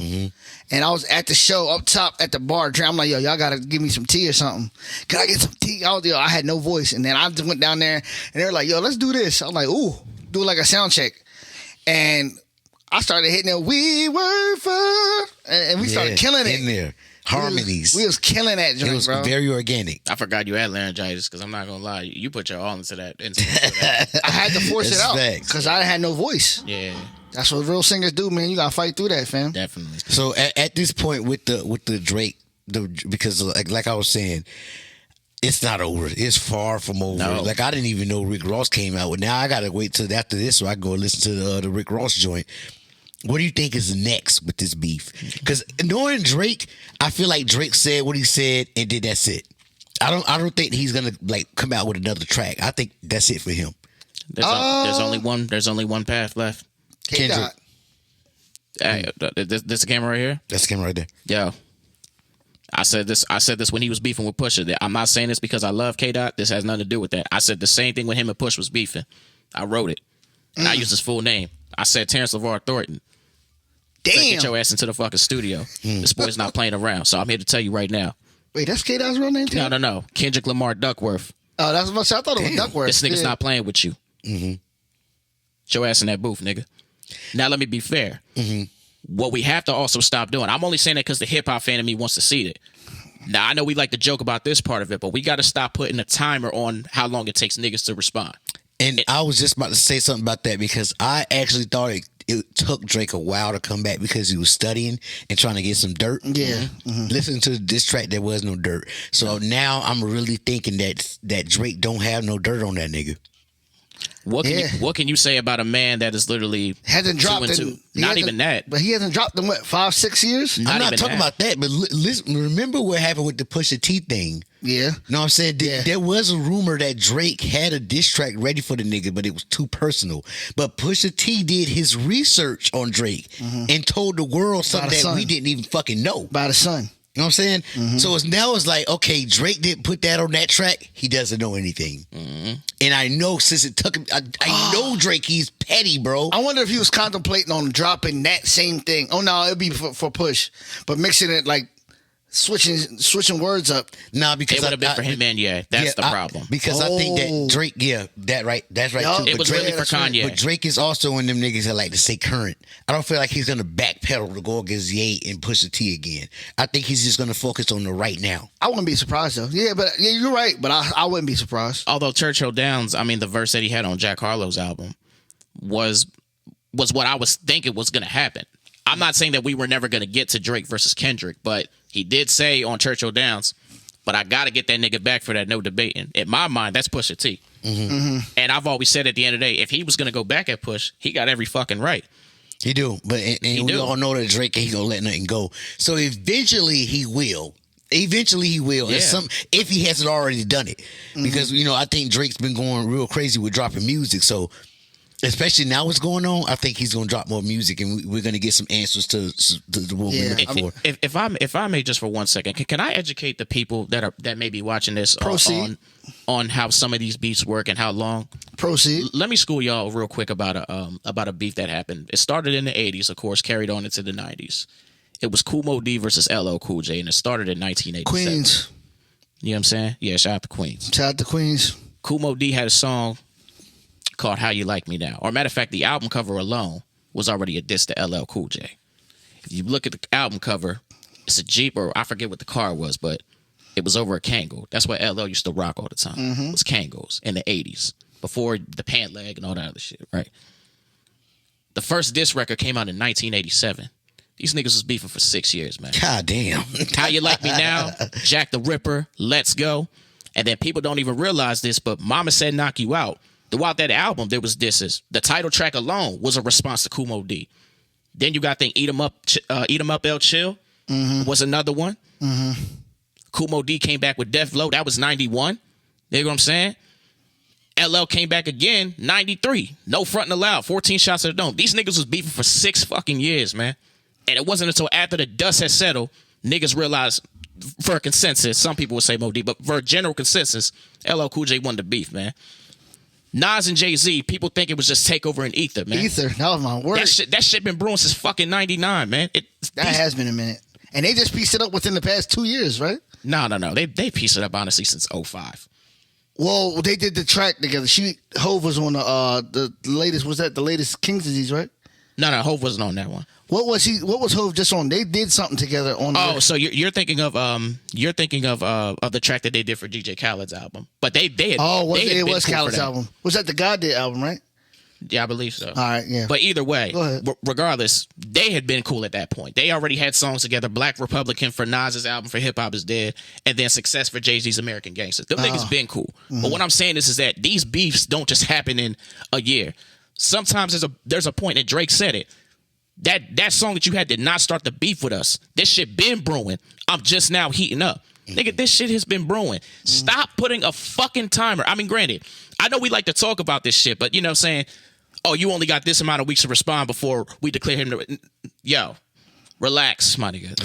And I was at the show up top at the bar. I'm like, yo, y'all gotta give me some tea or something. Can I get some tea? I had no voice, and then I just went down there, and they were like, yo, let's do this. I was like, ooh, do like a sound check, and I started hitting it. We were fun, and we started killing it in there. Harmonies. We was killing that joint, it was bro. very organic. I forgot you had laryngitis because I'm not gonna lie, you put your all into that. I had to force it That's out facts. because I had no voice. Yeah, That's what real singers do, man. You gotta fight through that, fam. definitely. So at this point with the Drake, because like I was saying, it's not over. It's far from over. No. Like I didn't even know Rick Ross came out with. Now I gotta wait till after this so I can go listen to the Rick Ross joint. What do you think is next with this beef? Because knowing Drake, I feel like Drake said what he said and then that's it. I don't think he's gonna like come out with another track. I think that's it for him. There's only one. There's only one path left. Kdot. Hey, this the camera right here. That's him right there. Yo, I said this when he was beefing with Pusha. I'm not saying this because I love Kdot. This has nothing to do with that. I said the same thing when him and Push was beefing. I wrote it. And I used his full name. I said Terrence LeVar Thornton. Get your ass into the fucking studio. This boy's not playing around. So I'm here to tell you right now. Wait, that's Kdot's real name too? No. Kendrick Lamar Duckworth. Oh, that's what I thought it was Duckworth. This nigga's not playing with you. Mm-hmm. Get your ass in that booth, nigga. Now let me be fair. What we have to also stop doing, I'm only saying that because the hip hop fan of me wants to see it. Now I know we like to joke about this part of it, but we got to stop putting a timer on how long it takes niggas to respond. And I was just about to say something about that because I actually thought it took Drake a while to come back because he was studying and trying to get some dirt. Yeah. Listening to this track, there was no dirt. So now I'm really thinking that Drake don't have no dirt on that nigga. What can you say about a man that is literally hasn't dropped not even that, but he hasn't dropped in what 5-6 years? I'm not talking about that, but listen, remember what happened with the Pusha T thing. Yeah. Know what I'm saying? There was a rumor that Drake had a diss track ready for the nigga, but it was too personal. But Pusha T did his research on Drake and told the world something that we didn't even fucking know. About his son. You know what I'm saying? So it's like, okay, Drake didn't put that on that track. He doesn't know anything. And I know since it took him, I know Drake, he's petty, bro. I wonder if he was contemplating on dropping that same thing. Oh, no, it'd be for Push. But mixing it like switching words up. Nah, because it would have been for him and that's the problem. Because I think that Drake, that's right Yup. too. It was really for Kanye. But Drake is also one of them niggas that like to stay current. I don't feel like he's gonna backpedal to go against Ye and Pusha T again. I think he's just gonna focus on the right now. I wouldn't be surprised though. Yeah, you're right. But I wouldn't be surprised. Although Churchill Downs, I mean, the verse that he had on Jack Harlow's album was what I was thinking was gonna happen. I'm not saying that we were never going to get to Drake versus Kendrick, but he did say on Churchill Downs, but I got to get that nigga back for that, no debating. In my mind, that's Pusha T. And I've always said at the end of the day, if he was going to go back at Push, he got every fucking right. He do, but we all know that Drake ain't gonna let nothing go. So eventually he will. Yeah. And if he hasn't already done it, because I think Drake's been going real crazy with dropping music. So especially now what's going on, I think he's gonna drop more music, and we're gonna get some answers to what we're looking for. If I may, just for 1 second, can I educate the people that may be watching this on how some of these beefs work and how long? Proceed. Let me school y'all real quick about a beef that happened. It started in the 80s, of course, carried on into the 90s. It was Kool Moe Dee versus LL Cool J, and it started in 1987. Queens. You know what I'm saying? Yeah, shout out to Queens. Shout out to Queens. Kool Moe Dee had a song called How You Like Me Now. Or matter of fact, the album cover alone was already a diss to LL Cool J. If you look at the album cover, it's a Jeep, or I forget what the car was, but it was over a Kangol. That's what LL used to rock all the time. It was Kangols in the 80s, before the pant leg and all that other shit, right? The first diss record came out in 1987. These niggas was beefing for 6 years, man. God damn. How You Like Me Now, Jack the Ripper, Let's Go. And then people don't even realize this, but Mama Said Knock You Out. Throughout that album, there was disses. The title track alone was a response to Kool Moe Dee. Then you got Eat 'em Up, L Chill was another one. Kool Moe Dee came back with Death Flow. That was 91. You know what I'm saying? LL came back again, 93. No Frontin' Allowed, 14 Shots at the Dome. These niggas was beefing for 6 fucking years, man. And it wasn't until after the dust had settled, niggas realized, for a consensus, some people would say Moe Dee, but for a general consensus, LL Cool J won the beef, man. Nas and Jay-Z, people think it was just Takeover and Ether, man. Ether, that was my word. That shit been brewing since fucking 99, man. That has been a minute. And they just pieced it up within the past 2 years, right? No. They pieced it up, honestly, since 05. Well, they did the track together. Hove was on the latest, was that the latest King's Disease, right? No, Hove wasn't on that one. What was Hove just on? They did something together on. Oh, so you're thinking of the track that they did for DJ Khaled's album, but they had. It was Khaled's album. Was that the God Did album, right? Yeah, I believe so. All right, yeah. But either way, Go ahead. Regardless, they had been cool at that point. They already had songs together. Black Republican for Nas's album for Hip Hop Is Dead, and then Success for Jay-Z's American Gangster. Them niggas been cool. But what I'm saying is that these beefs don't just happen in a year. Sometimes there's a point, and Drake said it. That song that you had did not start the beef with us. This shit been brewing. I'm just now heating up. Nigga, this shit has been brewing. Stop putting a fucking timer. I mean, granted, I know we like to talk about this shit, but you know what I'm saying? Oh, you only got this amount of weeks to respond before we declare him to... Yo, relax, my nigga.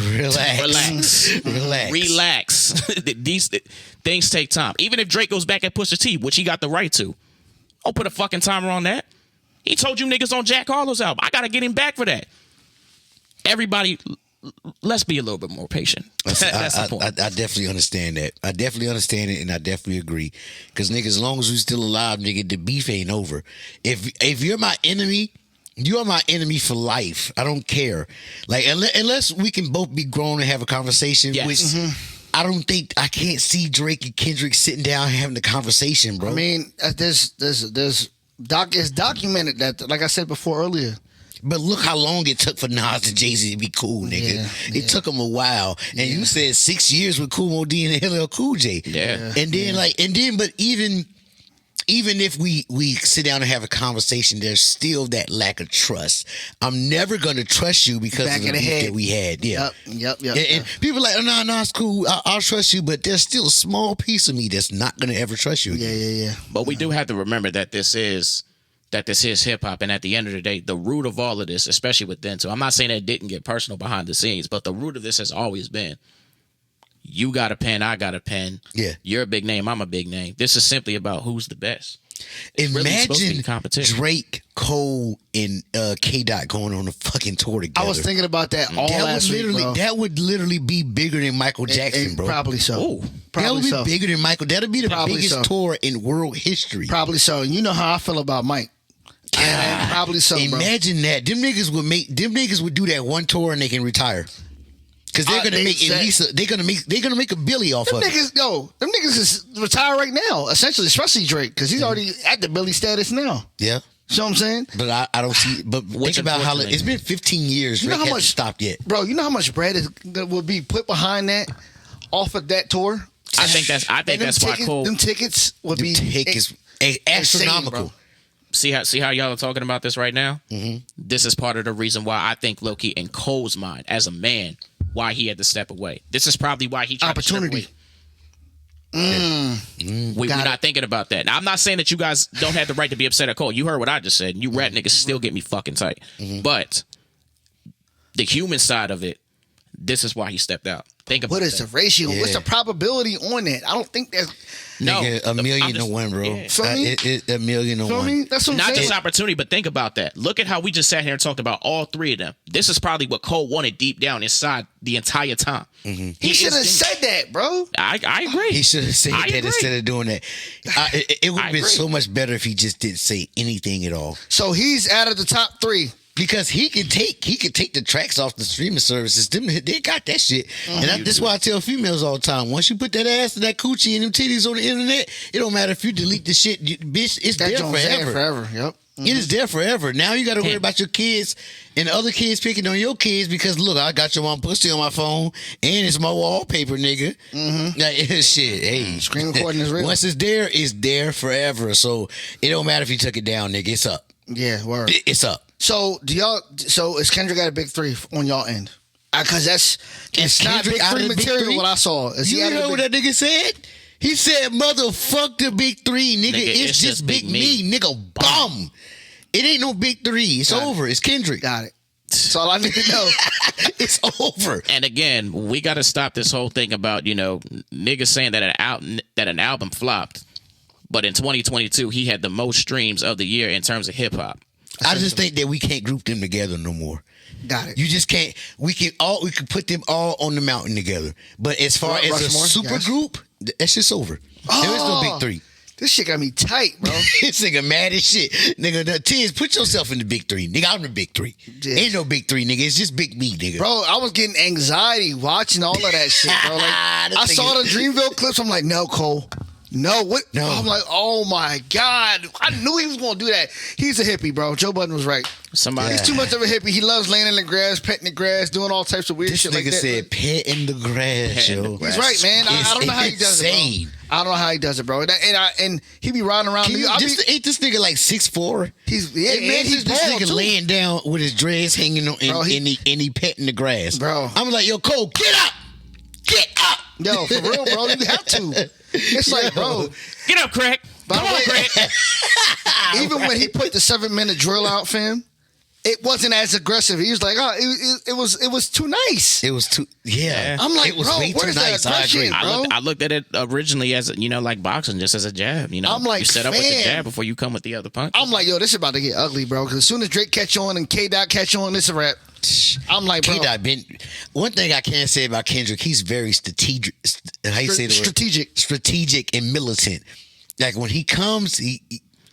Relax. These things take time. Even if Drake goes back at Pusha T, which he got the right to, don't put a fucking timer on that. He told you niggas on Jack Harlow's album. I got to get him back for that. Everybody, let's be a little bit more patient. That's the point. I definitely understand that. I definitely understand it, and I definitely agree. Because, nigga, as long as we still alive, nigga, the beef ain't over. If you're my enemy, you are my enemy for life. I don't care. Like, unless we can both be grown and have a conversation, yes. which... I can't see Drake and Kendrick sitting down and having the conversation, bro. I mean, it's documented that, like I said before earlier. But look how long it took for Nas and Jay-Z to be cool, nigga. Yeah. It took them a while. And you said 6 years with Kool Moe Dee and LL Cool J. Yeah. And then, but even if we sit down and have a conversation, there's still that lack of trust. I'm never going to trust you because of the beef that we had. Yeah. Yep. And people are like, no, it's cool. I'll trust you. But there's still a small piece of me that's not going to ever trust you again. Yeah. But we do have to remember that this is hip hop, and at the end of the day, the root of all of this, especially with Dento, I'm not saying that it didn't get personal behind the scenes, but the root of this has always been, you got a pen, I got a pen. Yeah. You're a big name, I'm a big name. This is simply about who's the best. It's really supposed to be Imagine competition. Drake, Cole, and Kdot going on a fucking tour together. I was thinking about that last week, bro. That would literally be bigger than Michael Jackson, bro. Probably so. Ooh. That would be bigger than Michael. That'd be the Probably biggest so. tour in world history. Probably so. And you know how I feel about Mike. Probably so, bro. Imagine that. Them niggas would do that one tour and they can retire. Because they're gonna make at least they're gonna make a billy off of it. Them niggas is retire right now, essentially, especially Drake, because he's already at the Billy status now. Yeah. See what I'm saying? But I don't see. But think about how it's been 15 years. You know Drake how much hasn't stopped yet, bro. You know how much bread will be put behind that off of that tour. I think that's why Cole. Them tickets would be astronomical. Insane, See how y'all are talking about this right now? Mm-hmm. This is part of the reason why I think Loki, in Cole's mind, as a man, why he had to step away. This is probably why he tried opportunity. to step away. We're not thinking about that. Now, I'm not saying that you guys don't have the right to be upset at Cole. You heard what I just said. You rap niggas still get me fucking tight. Mm-hmm. But the human side of it, this is why he stepped out. Think about what is the ratio? Yeah. What's the probability on that? I don't think that's No, Nigga, a million to one, bro. Yeah. Feel me? A million to feel one. me? That's what I'm not saying. just opportunity, but think about that. Look at how we just sat here and talked about all three of them. This is probably what Cole wanted deep down inside the entire time. Mm-hmm. He should have said that, bro. I agree. He should have said I that agree. instead of doing that. It would have been agree. so much better if he just didn't say anything at all. So he's out of the top 3. Because he could take the tracks off the streaming services. They got that shit. And that's why I tell females all the time. Once you put that ass and that coochie and them titties on the internet, it don't matter if you delete the shit. Bitch, it's That there joint's forever. forever. Yep. It is there forever. Now you got to worry about your kids and other kids picking on your kids because look, I got your mom pussy on my phone and it's my wallpaper, nigga. Like, shit, hey, Screen recording is real. Once it's there forever. So it don't matter if you took it down, nigga. It's up. Yeah, word. It's up. So is Kendrick got a big 3 on y'all end? Because it's not Kendrick big out of 3 the big material. three? What I saw is You know what that nigga said? He said, "Motherfuck the big 3, nigga. It's just big me, nigga. Bum. It ain't no big 3. It's over. It's Kendrick. Got it. That's all I need to know. It's over." And again, we got to stop this whole thing about niggas saying that an album flopped, but in 2022 he had the most streams of the year in terms of hip hop. I just think that we can't group them together no more. Got it. You just can't. We can put them all on the mountain together. But as far as Rushmore, a super yes. group, that's just over. There is no big 3. This shit got me tight, bro. This nigga mad as shit. Nigga, the Tiz, put yourself in the big 3. Nigga, I'm the big 3. Yeah. Ain't no big 3, nigga. It's just big me, nigga. Bro, I was getting anxiety watching all of that shit, bro. Like, I saw the Dreamville clips. I'm like, no, Cole. No, what? No. I'm like, oh my God. I knew he was going to do that. He's a hippie, bro. Joe Budden was right. Somebody, He's too much of a hippie. He loves laying in the grass, petting the grass, doing all types of weird This shit nigga like that. said pet in the grass, Pet in the yo. grass. He's right, man. I don't know how he does insane. it, bro. I don't know how he does it, bro. And he be riding around. Ain't this nigga like 6'4"? He's Man, he's this bald, nigga too. laying down with his dreads hanging on Bro, and he petting the grass. Bro. I'm like, yo, Cole, get up! Get up! Yo, for real, bro. You have to. It's like, bro. get up, Craig. By Come the on, way, Craig. even when he put the 7-minute drill out, fam, it wasn't as aggressive. He was like, oh, it was too nice. It was too, yeah. I'm like, it was bro, way too where's that nice. I aggression? agree. Bro. I looked at it originally as like boxing, just as a jab. I'm like, you set up with the fam. jab before you come with the other punch. I'm like, yo, this is about to get ugly, bro. Because as soon as Drake catch on and Kdot catch on, it's a wrap. I'm like, bro. Kdot been, one thing I can say about Kendrick, he's very strategic. How you say the word? Strategic and militant. Like when he comes, he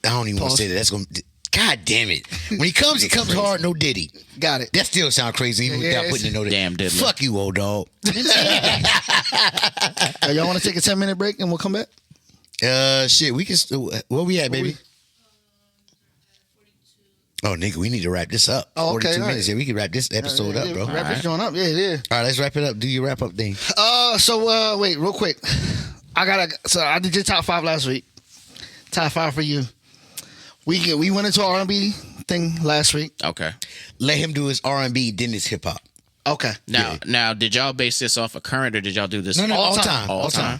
I don't even want to say that. That's gonna. God damn it! When he comes hard. No Diddy. Got it. That still sound crazy, even without putting the no Diddy. Damn Diddler. Fuck you, old dog. Y'all want to take a 10-minute break and we'll come back? Shit, we can. Where we at, baby? Oh, nigga, we need to wrap this up. Oh, okay, 42 all minutes. right. Yeah, we can wrap this episode up, bro. Wrap this joint up. Yeah. All right, let's wrap it up. Do your wrap up thing. So wait, real quick. So I did your top 5 last week. Top 5 for you. We went into R&B thing last week. Okay. Let him do his R&B, then his hip hop. Okay. Now, did y'all base this off of current or did y'all do this No, All all time. time. all time?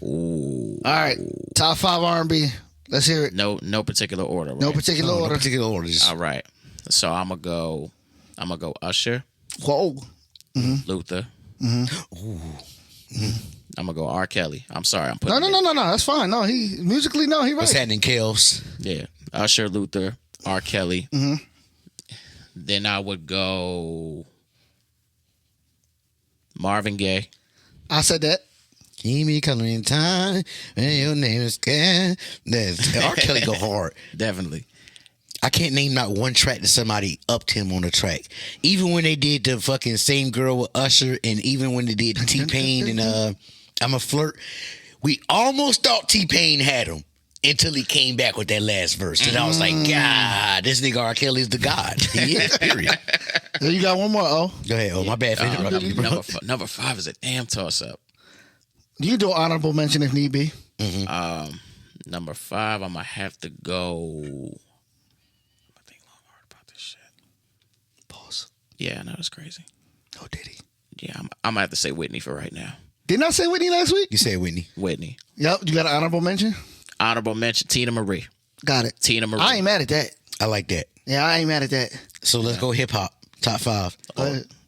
All right. Top 5 R&B. Let's hear it. No particular order. Right? No particular No order. particular order. Just All right. So I'm gonna go Usher, Whoa. Luther. I'm gonna go R. Kelly. I'm sorry, I'm putting No. That's fine. No, he musically, no, he right. what's happening, Kels? Yeah, Usher, Luther, R. Kelly. Then I would go Marvin Gaye. I said that. Keep me coming in time, and your name is Ken. R. Kelly go hard. Definitely. I can't name not one track that somebody upped him on the track. Even when they did the fucking Same Girl with Usher, and even when they did T-Pain and I'm a Flirt, we almost thought T-Pain had him. until he came back with that last verse. And I was like, God, this nigga R. Kelly's the God. He is, period. You got one more, oh. Go ahead. Oh, my bad for interrupting you, bro. Number 5 is a damn toss-up. You can do an honorable mention if need be. Number 5, I'm going to have to go... I think long hard about this shit. Pause. Yeah, no, that's crazy. Oh, did he? Yeah, I'm going to have to say Whitney for right now. Didn't I say Whitney last week? You said Whitney. Whitney. Yep. You got an honorable mention? Honorable mention, Tina Marie. Got it. Tina Marie. I ain't mad at that. I like that. Yeah, I ain't mad at that. So let's go hip hop. Top 5.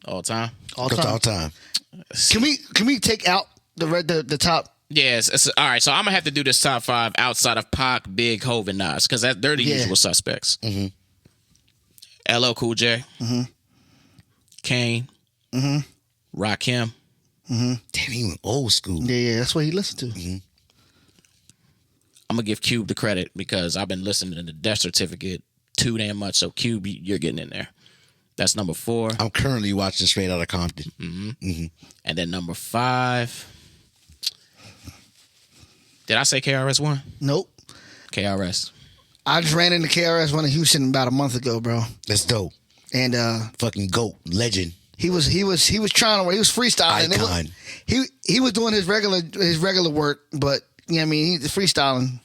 All time? All Go to time. all time. Can we take out the top? Yes. All right, so I'm going to have to do this top 5 outside of Pac, Big, Hov, and Nas, because they're the usual suspects. LL Cool J. Kane. Rakim. Damn, he went old school. Yeah, that's what he listened to. I'm going to give Cube the credit because I've been listening to the Death Certificate too damn much, so Cube, you're getting in there. That's number 4. I'm currently watching Straight Outta Compton. And then number 5. Did I say KRS-One? Nope. KRS. I just ran into KRS-One in Houston about a month ago, bro. That's dope. And Fucking GOAT. Legend. he was trying to, he was freestyling. Icon. He was doing his regular work, but you know what I mean, he's freestyling.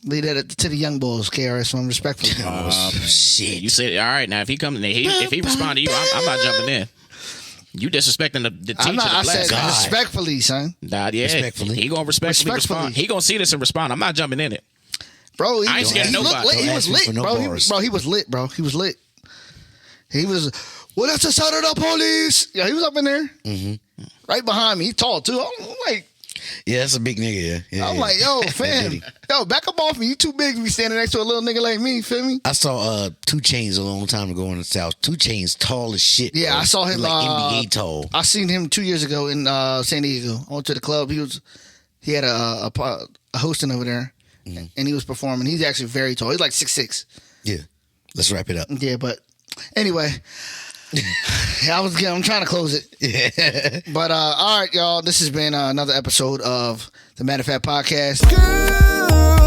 Lead that to the young bulls, KRS-One, respectfully. Shit. You said, all right, now if he comes, if he respond to you, I'm not jumping in. You disrespecting the teacher, I'm not, the I black said guy. respectfully, son. Nah, yeah. Respectfully. He gonna respectfully respond. He gonna see this and respond. I'm not jumping in it. Bro, I ain't scared of nobody. He Don't was ask me lit, for no bro. bars. He was lit, bro. He was lit. He was, well, that's the sound of the police. Yeah, he was up in there. Right behind me. He tall, too. I'm like, Yeah, that's a big nigga. Yeah. I'm like, yo, fam. Yo, back up off me. You too big to be standing next to a little nigga like me. You feel me? I saw 2 Chainz a long time ago in the South. 2 Chainz tall as shit. Yeah, bro. I saw him, Like NBA tall. I seen him 2 years ago in San Diego. I went to the club. He had a hosting over there, and he was performing. He's actually very tall. He's like 6'6". Yeah. Let's wrap it up. Yeah, but anyway, I'm trying to close it. Yeah. But all right, y'all. This has been another episode of the Matter of Fact Podcast. Girl.